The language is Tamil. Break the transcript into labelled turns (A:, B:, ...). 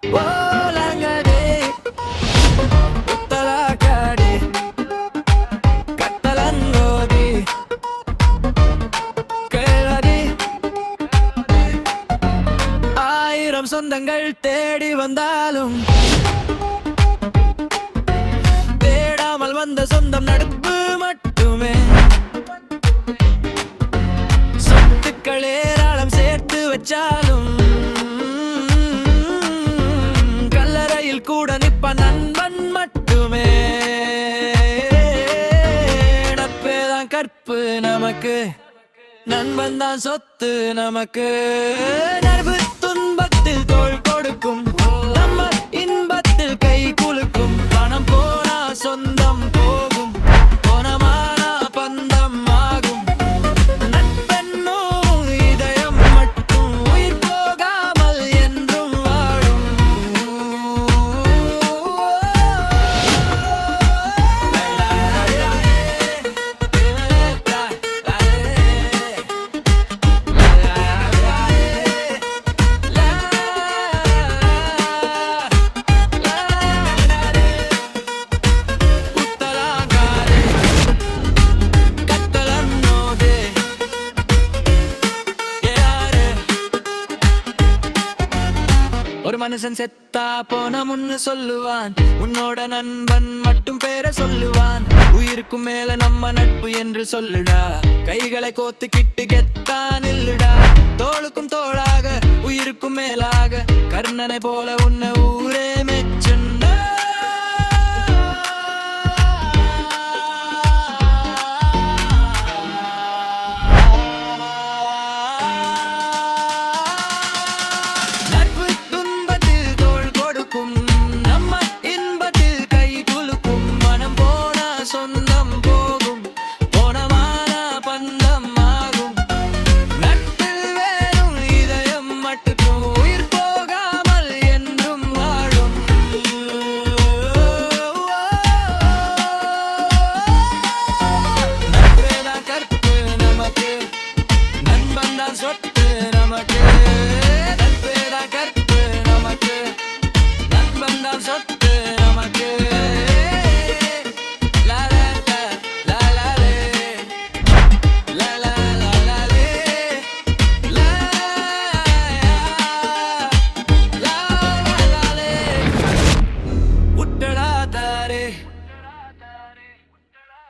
A: ஓலங்கடி உத்தலாக்காடி கத்தலங்கோதி கேளடி ஆயிரம் சொந்தங்கள் தேடி வந்தாலும் தேடாமல் வந்த சொந்தம் நட்பு மட்டுமே. சொத்துக்கள் ஏராளம் சேர்த்து வச்சாலும் கல்லறையில் கூட நிப்ப நண்பன் மட்டுமே. நட்பேதான் கற்பு நமக்கு, நண்பன் தான் சொத்து நமக்கு. நட்பு துன்பத்தில் தோள் கொடுக்கும், நம்ம இன்பத்தில் கை குலுக்கும். பணம் போனா சொந்தம் போகும், போனமானா பந்தம் ஆகும். நட்பென்னும் இதயம் மட்டும் உயிர் போகாமல் என்றும் வாழும். ஒரு மனுஷன் செத்தா போன முன்னு சொல்லுவான், உன்னோட நண்பன் மட்டும் பேரை சொல்லுவான். உயிருக்கும் மேல நம்ம நட்பு என்று சொல்லுடா, கைகளை கோத்து கிட்டு கெத்தான் இல்லுடா. தோளுக்கும் தோளாக உயிருக்கும் மேலாக கர்ணனை போல உன்னை ஊரே மெச்சுண்டா. சொந்தம் போகும், போனமானா பந்தம் ஆகும். நட்பில் வேறும் இதயம் மட்டும் உயிர் போகாமல் என்றும் வாழும். நட்பேதான் கற்பு நமக்கு, நண்பன் தான் சொத்து.